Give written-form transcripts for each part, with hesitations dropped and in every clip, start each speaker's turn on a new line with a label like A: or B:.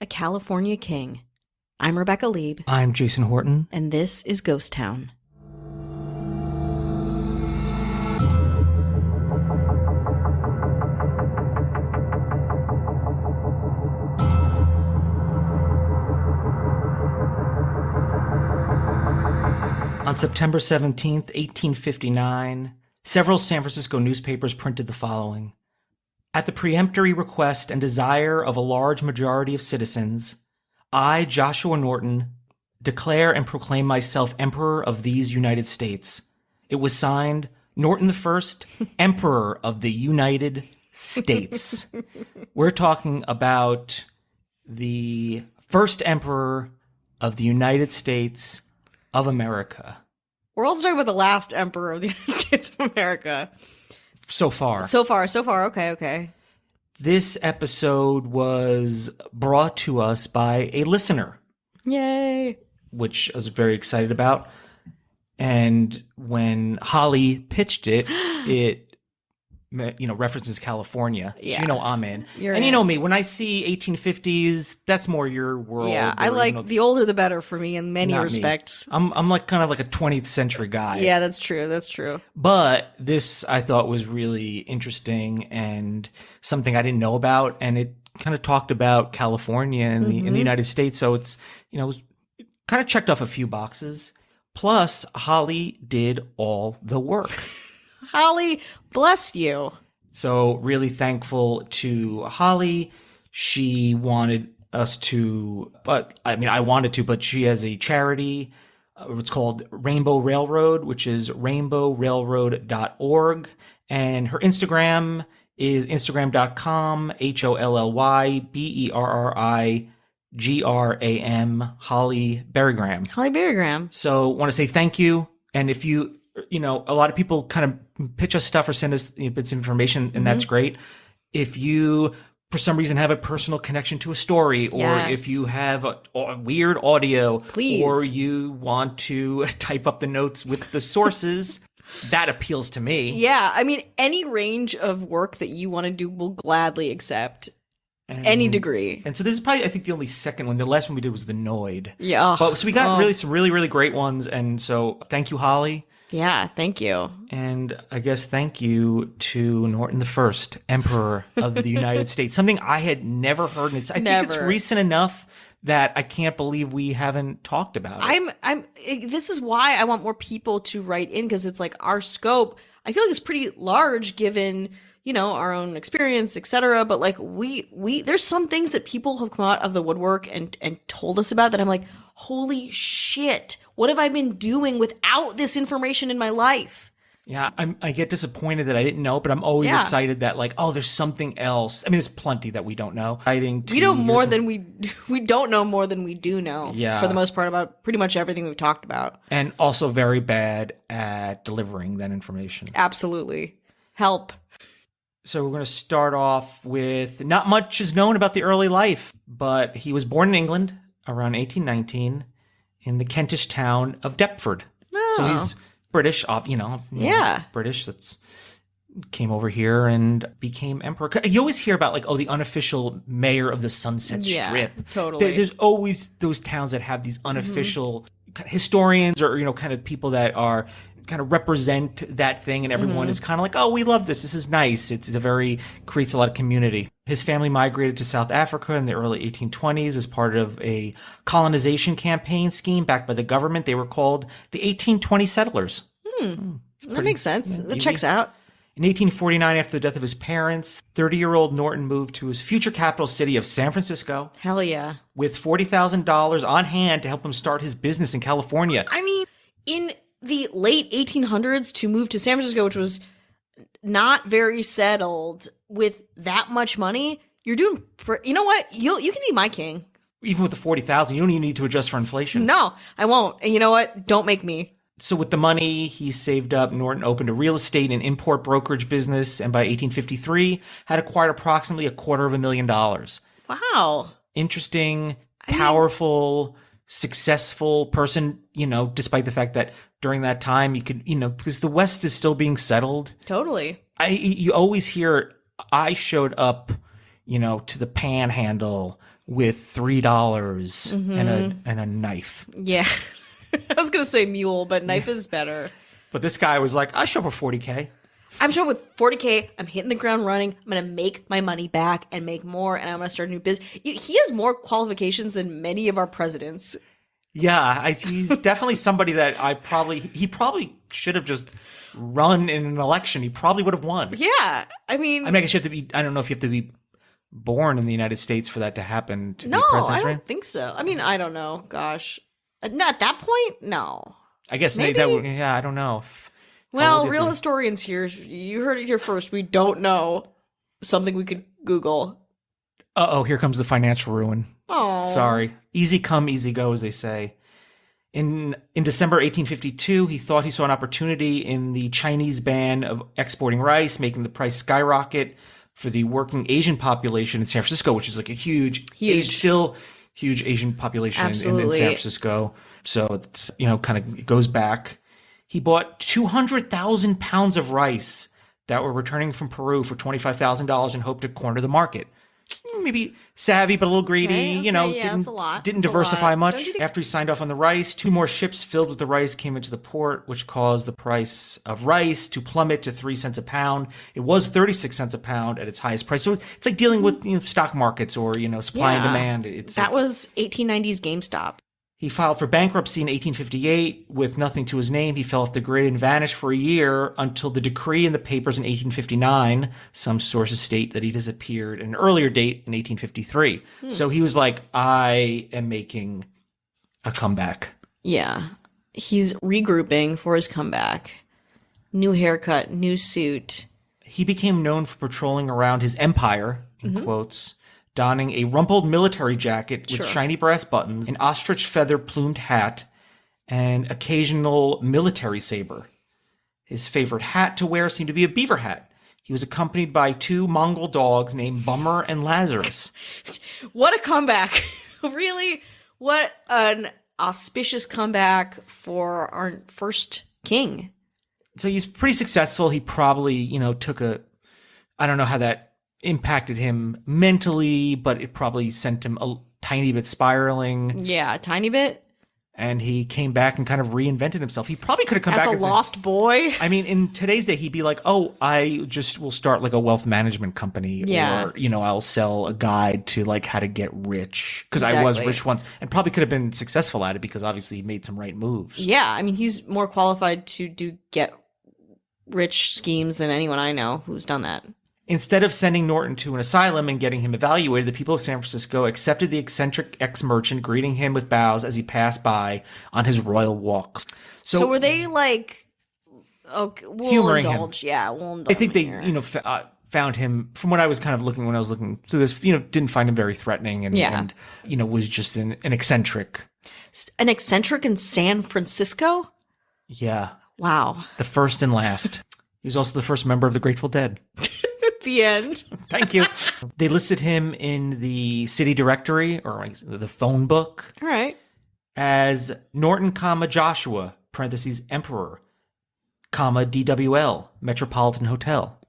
A: a California king. I'm Rebecca Lieb.
B: I'm Jason Horton.
A: And this is Ghost Town.
B: On September 17th, 1859, several San Francisco newspapers printed the following. At the peremptory request and desire of a large majority of citizens, I, Joshua Norton, declare and proclaim myself Emperor of these United States. It was signed, Norton I, Emperor of the United States. We're talking about the first Emperor of the United States of America.
A: We're also talking about the last Emperor of the United States of America.
B: So far.
A: Okay.
B: This episode was brought to us by a listener.
A: Yay.
B: Which I was very excited about. And when Holly pitched it, it references California.
A: Yeah.
B: So you know I'm in.
A: You're
B: and
A: in.
B: you know me, when I see 1850s, that's more your world.
A: Yeah, I like the older the better for me in many
B: not me.
A: respects.
B: I'm like kind of like a 20th century guy.
A: Yeah, that's true.
B: But this I thought was really interesting and something I didn't know about, and it kind of talked about California and in the United States. So it's it was kind of checked off a few boxes. Plus, Holly did all the work.
A: Holly, bless you.
B: So really thankful to Holly. She wanted us to, I wanted to, but she has a charity. It's called Rainbow Railroad, which is rainbowrailroad.org. And her Instagram is instagram.com, HOLLYBERRIGRAM, Holly Berrygram.
A: Holly Berrygram.
B: So want to say thank you. And if you, a lot of people kind of pitch us stuff or send us bits of information, and that's great. If you, for some reason, have a personal connection to a story, or if you have a weird audio,
A: please,
B: or you want to type up the notes with the sources, that appeals to me.
A: Yeah, I mean, any range of work that you want to do, we'll gladly accept. Any degree.
B: And so this is probably, I think, the only second one. The last one we did was the Noid.
A: Yeah.
B: But so we got some really great ones. And so thank you, Holly.
A: Yeah, thank you.
B: And I guess thank you to Norton I, Emperor of the United States. Something I had never heard. And I think it's recent enough that I can't believe we haven't talked about it.
A: This is why I want more people to write in, because it's like our scope, I feel like it's pretty large given, our own experience, etc. But like we there's some things that people have come out of the woodwork and told us about that I'm like, holy shit, what have I been doing without this information in my life?
B: Yeah, I get disappointed that I didn't know, but I'm always excited that there's something else. I mean, there's plenty that we don't know.
A: We know more than we don't know more than we do know.
B: Yeah.
A: For the most part, about pretty much everything we've talked about.
B: And also very bad at delivering that information.
A: Absolutely. Help.
B: So we're going to start off with, not much is known about the early life, but he was born in England around 1819 in the Kentish town of Deptford.
A: Oh.
B: So he's British, British. That's came over here and became emperor. You always hear about the unofficial mayor of the Sunset Strip.
A: Totally.
B: There's always those towns that have these unofficial historians or kind of people that are kind of represent that thing, and everyone is kind of like, oh, we love this. This is nice. Creates a lot of community. His family migrated to South Africa in the early 1820s as part of a colonization campaign scheme backed by the government. They were called the 1820 settlers.
A: That makes sense. That checks out.
B: In 1849, after the death of his parents, 30-year-old Norton moved to his future capital city of San Francisco.
A: Hell yeah.
B: With $40,000 on hand to help him start his business in California.
A: I mean, in the late 1800s to move to San Francisco, which was not very settled, with that much money, you're doing, you know what? You can be my king.
B: Even with the $40,000, you don't even need to adjust for inflation.
A: No, I won't. And you know what? Don't make me.
B: So with the money he saved up, Norton opened a real estate and import brokerage business, and by 1853 had acquired approximately $250,000.
A: Wow.
B: Interesting, powerful, successful person, despite the fact that during that time you could, because the West is still being settled.
A: Totally.
B: You always hear, I showed up, to the Panhandle, with $3 and a knife.
A: Yeah. I was going to say mule, but knife is better.
B: But this guy was like, I show up with $40K.
A: I'm sure with $40K, I'm hitting the ground running. I'm going to make my money back and make more, and I'm going to start a new business. He has more qualifications than many of our presidents.
B: Yeah, he's definitely somebody that he probably should have just run in an election. He probably would have won.
A: Yeah. I mean,
B: I guess you have to be, I don't know if you have to be born in the United States for that to happen to be
A: no,
B: president.
A: I don't think so. I mean, I don't know. Gosh. Not at that point, no.
B: I guess
A: Maybe?
B: I don't know.
A: Well, real historians here, you heard it here first. We don't know. Something we could Google.
B: Uh-oh, here comes the financial ruin.
A: Oh,
B: Sorry. Easy come, easy go, as they say. In December 1852, he thought he saw an opportunity in the Chinese ban of exporting rice, making the price skyrocket for the working Asian population in San Francisco, which is like a huge Asian population in San Francisco. So it's, kind of it goes back. He bought 200,000 pounds of rice that were returning from Peru for $25,000 and hoped to corner the market. Maybe savvy, but a little greedy, didn't diversify much. After he signed off on the rice, 2 more ships filled with the rice came into the port, which caused the price of rice to plummet to 3 cents a pound. It was 36 cents a pound at its highest price. So it's like dealing with stock markets or, supply and demand.
A: That was 1890s GameStop.
B: He filed for bankruptcy in 1858 with nothing to his name. He fell off the grid and vanished for a year until the decree in the papers in 1859. Some sources state that he disappeared at an earlier date in 1853. So he was like, I am making a comeback. Yeah.
A: He's regrouping for his comeback. New haircut, new suit.
B: He became known for patrolling around his empire, in quotes, donning a rumpled military jacket with shiny brass buttons, an ostrich feather plumed hat, and occasional military saber. His favorite hat to wear seemed to be a beaver hat. He was accompanied by 2 Mongol dogs named Bummer and Lazarus.
A: What a comeback. Really? What an auspicious comeback for our first king.
B: So he's pretty successful. He probably, took I don't know how that impacted him mentally, but it probably sent him a tiny bit spiraling.
A: Yeah, a tiny bit.
B: And he came back and kind of reinvented himself. He probably could have come
A: back
B: as
A: a lost boy.
B: I mean, in today's day, he'd be like, oh, I just will start like a wealth management company.
A: Yeah.
B: Or, I'll sell a guide to like how to get rich. Because I was rich once. And probably could have been successful at it because obviously he made some right moves.
A: Yeah, I mean, he's more qualified to get rich schemes than anyone I know who's done that.
B: Instead of sending Norton to an asylum and getting him evaluated, the people of San Francisco accepted the eccentric ex-merchant, greeting him with bows as he passed by on his royal walks. So
A: were they like, okay, we'll
B: humoring
A: indulge.
B: Him.
A: Yeah, we'll indulge.
B: I think they, found him, from what I was kind of looking when I was looking through this, didn't find him very threatening and was just an eccentric.
A: An eccentric in San Francisco?
B: Yeah.
A: Wow.
B: The first and last. He was also the first member of the Grateful Dead.
A: The end.
B: Thank you. They listed him in the city directory or the phone book.
A: All right.
B: As Norton, Joshua, parentheses, Emperor, DWL, Metropolitan Hotel.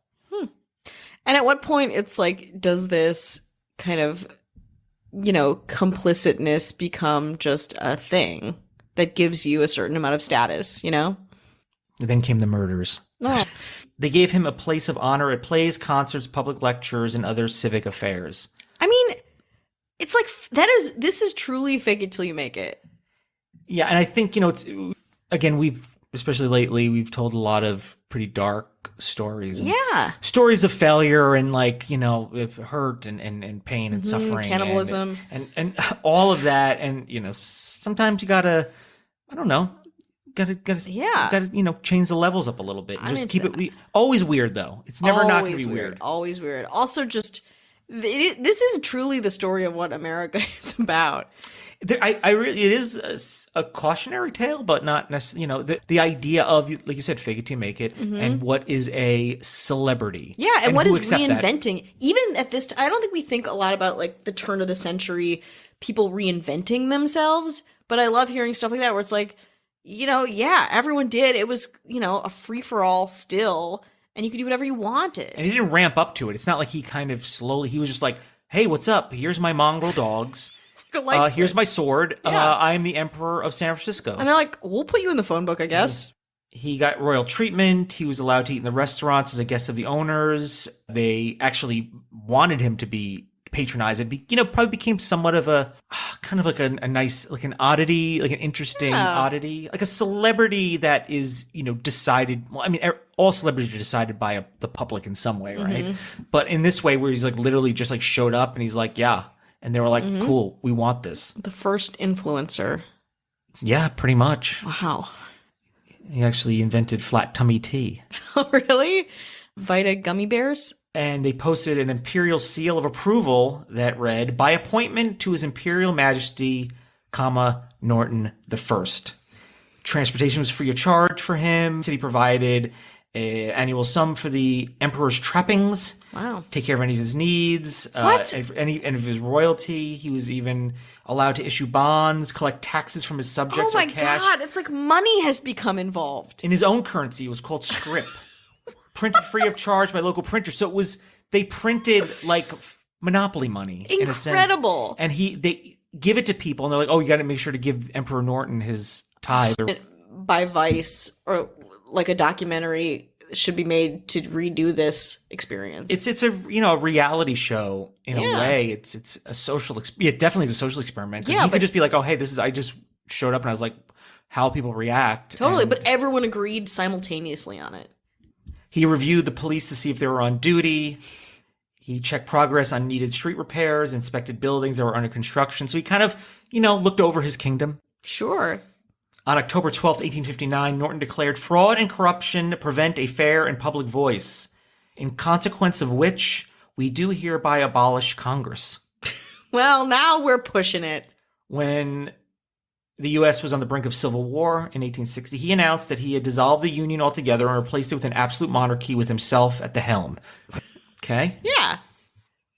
A: And at what point it's like, does this kind of, complicitness become just a thing that gives you a certain amount of status, And
B: then came the murders.
A: Oh.
B: They gave him a place of honor at plays, concerts, public lectures, and other civic affairs.
A: I mean, it's like, this is truly fake it till you make it.
B: Yeah, and I think, it's, again, especially lately, we've told a lot of pretty dark stories.
A: Yeah.
B: Stories of failure and hurt and pain and suffering.
A: Cannibalism.
B: And all of that. And, sometimes you gotta, I don't know. Gotta change the levels up a little bit. And just keep it always weird though. It's never not gonna be weird.
A: Always weird. Also, just this is truly the story of what America is about.
B: It is a cautionary tale, but not necessarily. The idea of, like you said, fake it till you make it, and what is a celebrity?
A: Yeah, and what is reinventing? That? Even at this, I don't think we think a lot about like the turn of the century, people reinventing themselves. But I love hearing stuff like that where it's like, everyone did. It was, a free-for-all still, and you could do whatever you wanted.
B: And he didn't ramp up to it. It's not like he kind of slowly, he was just like, hey, what's up? Here's my mongrel dogs.
A: It's like a light
B: Here's
A: switch.
B: my sword.
A: Yeah.
B: I'm the Emperor of San Francisco.
A: And they're like, we'll put you in the phone book, I guess.
B: He got royal treatment. He was allowed to eat in the restaurants as a guest of the owners. They actually wanted him to be patronized. It probably became somewhat of a kind of like a nice, like an oddity, like an interesting oddity, like a celebrity that is, decided. Well, I mean, all celebrities are decided by the public in some way, right? But in this way, where he's like literally just like showed up and he's like, yeah. And they were like, cool, we want this.
A: The first influencer.
B: Yeah, pretty much.
A: Wow.
B: He actually invented flat tummy tea.
A: Oh, really? Vita gummy bears?
B: And they posted an imperial seal of approval that read, by appointment to His Imperial Majesty, Norton I. Transportation was free of charge for him. City provided an annual sum for the emperor's trappings.
A: Wow.
B: Take care of any of his needs.
A: What?
B: Any of his royalty. He was even allowed to issue bonds, collect taxes from his subjects
A: Oh my
B: or cash.
A: God, it's like money has become involved.
B: In his own currency, it was called scrip. Printed free of charge by local printers. So they printed like monopoly money in a sense.
A: Incredible.
B: And they give it to people and they're like, oh, you got to make sure to give Emperor Norton his tithe.
A: By Vice or like a documentary should be made to redo this experience.
B: It's a reality show in a way. It's a social it definitely is a social experiment. Yeah, he could just be like, oh, hey, I just showed up and I was like, how people react.
A: Totally, but everyone agreed simultaneously on it.
B: He reviewed the police to see if they were on duty. He checked progress on needed street repairs, inspected buildings that were under construction. So he kind of, looked over his kingdom.
A: Sure.
B: On October 12th, 1859, Norton declared fraud and corruption prevent a fair and public voice, in consequence of which we do hereby abolish Congress.
A: Well, now we're pushing it.
B: When the U.S. was on the brink of civil war in 1860, he announced that he had dissolved the Union altogether and replaced it with an absolute monarchy with himself at the helm. Okay?
A: Yeah.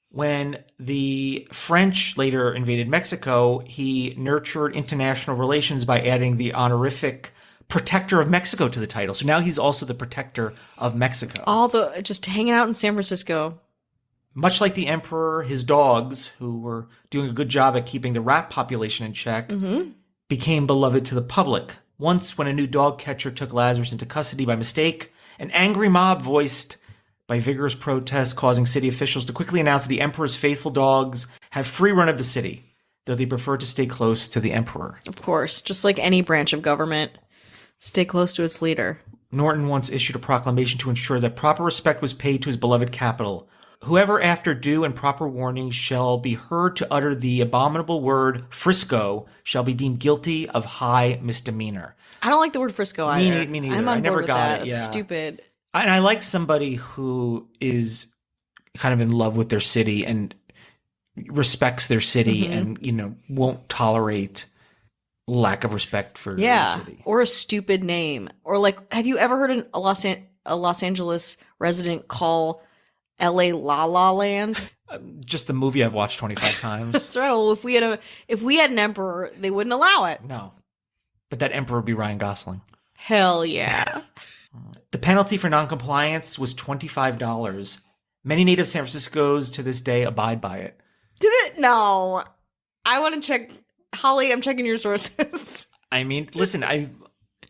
B: When the French later invaded Mexico, he nurtured international relations by adding the honorific Protector of Mexico to the title. So now he's also the Protector of Mexico.
A: Just hanging out in San Francisco.
B: Much like the emperor, his dogs, who were doing a good job at keeping the rat population in check, became beloved to the public. Once, when a new dog catcher took Lazarus into custody by mistake, an angry mob voiced by vigorous protests causing city officials to quickly announce that the emperor's faithful dogs have free run of the city, though they prefer to stay close to the emperor.
A: Of course, just like any branch of government, stay close to its leader.
B: Norton once issued a proclamation to ensure that proper respect was paid to his beloved capital. Whoever after due and proper warning shall be heard to utter the abominable word Frisco shall be deemed guilty of high misdemeanor.
A: I don't like the word Frisco either.
B: Me neither.
A: I'm on
B: I never
A: board with
B: got
A: that.
B: it.
A: It's
B: Yeah.
A: stupid.
B: And I like somebody who is kind of in love with their city and respects their city and, won't tolerate lack of respect for their city.
A: Or a stupid name. Or like, have you ever heard a Los Angeles resident call LA La La Land?
B: Just the movie I've watched 25 times.
A: That's right. Well, if we had an emperor, they wouldn't allow it.
B: No. But that emperor would be Ryan Gosling.
A: Hell yeah.
B: The penalty for noncompliance was $25. Many native San Franciscos to this day abide by it.
A: Did it? No. I want to check. Holly, I'm checking your sources.
B: I mean, listen,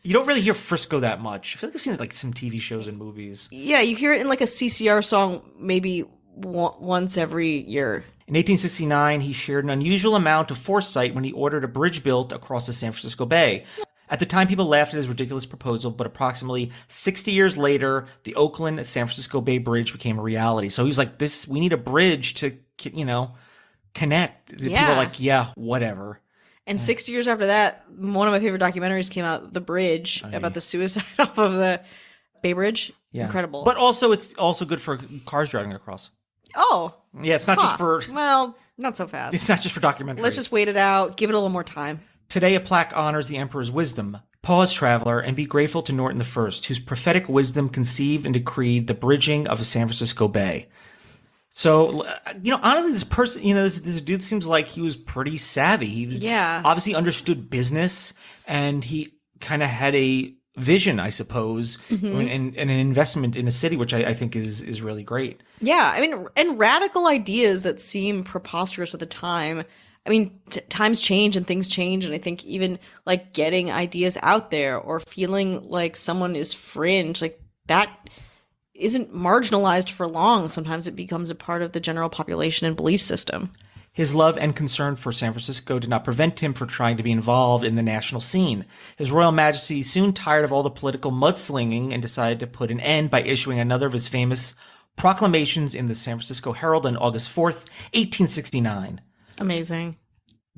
B: you don't really hear Frisco that much. I feel like I've seen it like some TV shows and movies.
A: Yeah, you hear it in like a CCR song maybe once every year.
B: In 1869, he shared an unusual amount of foresight when he ordered a bridge built across the San Francisco Bay. At the time, people laughed at his ridiculous proposal, but approximately 60 years later, the Oakland-San Francisco Bay Bridge became a reality. So he was like, we need a bridge to, connect. People are like, yeah, whatever.
A: And 60 years after that, one of my favorite documentaries came out, The Bridge, about the suicide off of the Bay Bridge. Yeah. Incredible.
B: But also, it's also good for cars driving across.
A: Oh.
B: Yeah, it's not just for...
A: Well, not so fast.
B: It's not just for documentaries.
A: Let's just wait it out. Give it a little more time.
B: Today, a plaque honors the emperor's wisdom. Pause, traveler, and be grateful to Norton I, whose prophetic wisdom conceived and decreed the bridging of the San Francisco Bay. So, honestly, this person, this dude seems like he was pretty savvy. He was obviously understood business, and he kind of had a vision, I suppose, and an investment in a city, which I think is really great.
A: Yeah, I mean, and radical ideas that seem preposterous at the time. I mean, times change and things change, and I think even like getting ideas out there or feeling like someone is fringe, like that isn't marginalized for long. Sometimes it becomes a part of the general population and belief system.
B: His love and concern for San Francisco did not prevent him from trying to be involved in the national scene. His Royal Majesty soon tired of all the political mudslinging and decided to put an end by issuing another of his famous proclamations in the San Francisco Herald on August 4th, 1869.
A: Amazing.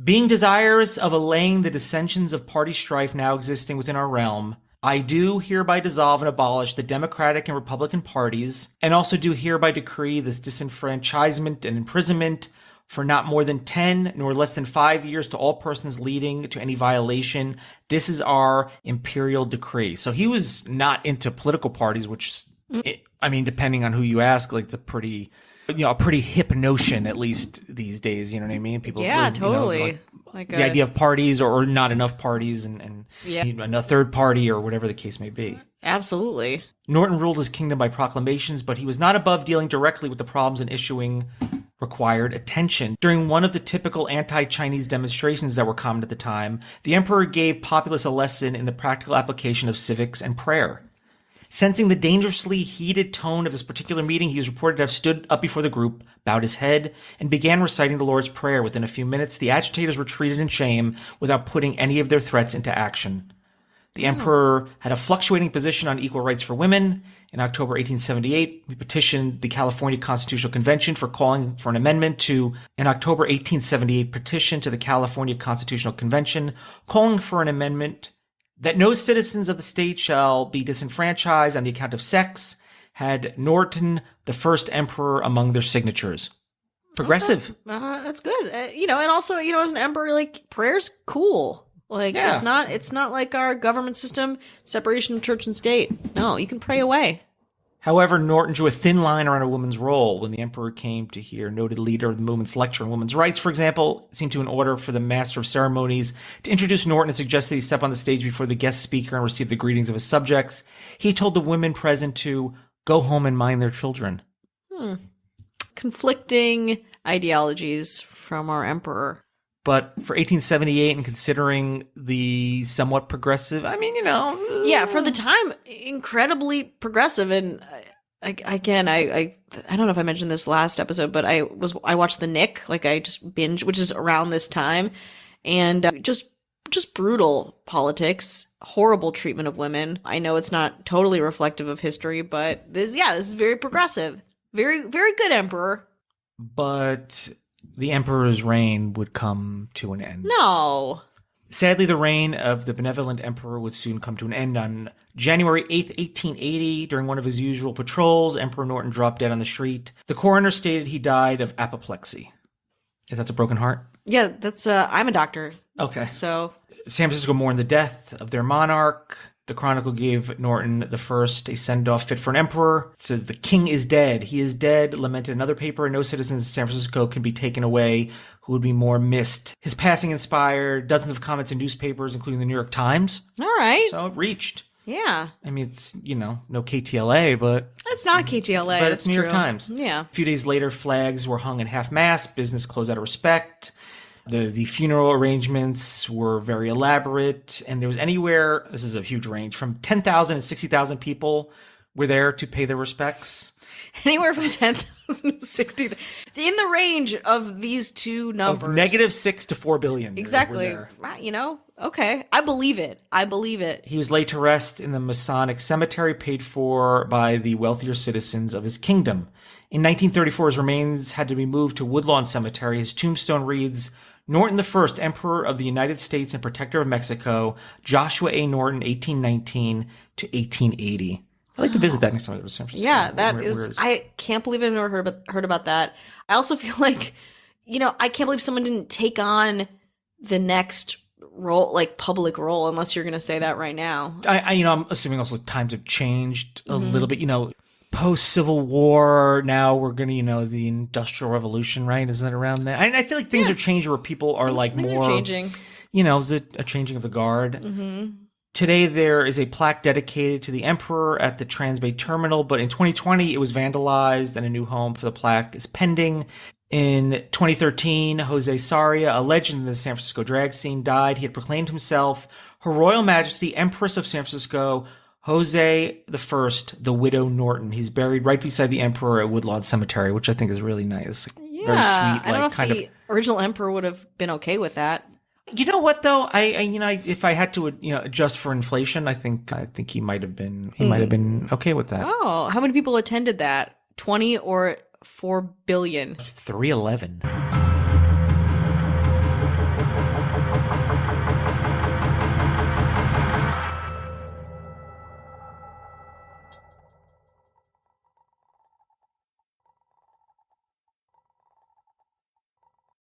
B: Being desirous of allaying the dissensions of party strife now existing within our realm, I do hereby dissolve and abolish the Democratic and Republican parties, and also do hereby decree this disenfranchisement and imprisonment for not more than 10 nor less than 5 years to all persons leading to any violation. This is our imperial decree. So he was not into political parties, which, I mean, depending on who you ask, like, it's a pretty hip notion, at least these days. You know what I mean? People,
A: Yeah, totally.
B: Like the idea of parties or not enough parties and a third party or whatever the case may be.
A: Absolutely.
B: Norton ruled his kingdom by proclamations, but he was not above dealing directly with the problems and issuing required attention. During one of the typical anti-Chinese demonstrations that were common at the time, the emperor gave populace a lesson in the practical application of civics and prayer. Sensing the dangerously heated tone of this particular meeting, he was reported to have stood up before the group, bowed his head, and began reciting the Lord's Prayer. Within a few minutes, the agitators retreated in shame without putting any of their threats into action. The emperor had a fluctuating position on equal rights for women. In October 1878, he petitioned the California Constitutional Convention for calling for an amendment to an October 1878 petition to the California Constitutional Convention calling for an amendment that no citizens of the state shall be disenfranchised on the account of sex, had Norton, the first emperor, among their signatures. Progressive.
A: That's good. And also, as an emperor, like, prayer's cool. Like, it's not like our government system, separation of church and state. No, you can pray away.
B: However, Norton drew a thin line around a woman's role. When the emperor came to hear noted leader of the movement's lecture on women's rights, for example, it seemed to an order for the master of ceremonies to introduce Norton and suggest that he step on the stage before the guest speaker and receive the greetings of his subjects. He told the women present to go home and mind their children.
A: Conflicting ideologies from our emperor.
B: But for 1878, and considering the somewhat progressive,
A: Yeah, for the time, incredibly progressive. And I don't know if I mentioned this last episode, but I watched The Nick, like I just binge, which is around this time, and just brutal politics, horrible treatment of women. I know it's not totally reflective of history, but this is very progressive. Very, very good emperor.
B: But the emperor's reign would come to an end.
A: No.
B: Sadly, the reign of the benevolent emperor would soon come to an end. On January 8th, 1880, during one of his usual patrols, Emperor Norton dropped dead on the street. The coroner stated he died of apoplexy. If that's a broken heart?
A: Yeah, that's, I'm a doctor.
B: Okay.
A: So
B: San Francisco mourned the death of their monarch. The Chronicle gave Norton the first a send-off fit for an emperor. It says, "The king is dead. He is dead," lamented another paper, "and no citizens of San Francisco can be taken away who would be more missed." His passing inspired dozens of comments in newspapers, including the New York Times.
A: All right.
B: So it reached.
A: Yeah.
B: I mean, it's, no KTLA, but...
A: It's not KTLA.
B: But it's New York Times.
A: Yeah.
B: A few days later, flags were hung in half-mast. Business closed out of respect. The funeral arrangements were very elaborate, and there was anywhere, this is a huge range, from 10,000 and 60,000 people were there to pay their respects.
A: Anywhere from 10,000 to 60,000. In the range of these two numbers.
B: Of -6 to 4 billion.
A: Exactly. Okay. I believe it.
B: He was laid to rest in the Masonic cemetery paid for by the wealthier citizens of his kingdom. In 1934, his remains had to be moved to Woodlawn Cemetery. His tombstone reads, "Norton I, Emperor of the United States and Protector of Mexico, Joshua A. Norton, 1819 to 1880. I'd like to visit that next time I go to San Francisco.
A: Yeah, I can't believe I've never heard about that. I also feel like, I can't believe someone didn't take on the next role, like public role, unless you're going to say that right now.
B: I'm assuming also times have changed a little bit, post-Civil War, now we're going to, the Industrial Revolution, right? Isn't that around there? I feel like things are changing where people are things
A: are changing.
B: Is it a changing of the guard?
A: Mm-hmm.
B: Today, there is a plaque dedicated to the emperor at the Transbay Terminal, but in 2020, it was vandalized and a new home for the plaque is pending. In 2013, Jose Sarria, a legend in the San Francisco drag scene, died. He had proclaimed himself Her Royal Majesty Empress of San Francisco, Jose I, the Widow Norton. He's buried right beside the emperor at Woodlawn Cemetery, which I think is really nice.
A: Yeah,
B: very sweet,
A: I don't know if
B: kind
A: the original emperor would have been okay with that.
B: You know what though? If I had to, adjust for inflation, I think he might have been okay with that.
A: Oh, how many people attended that? 20 or 4 billion?
B: 311.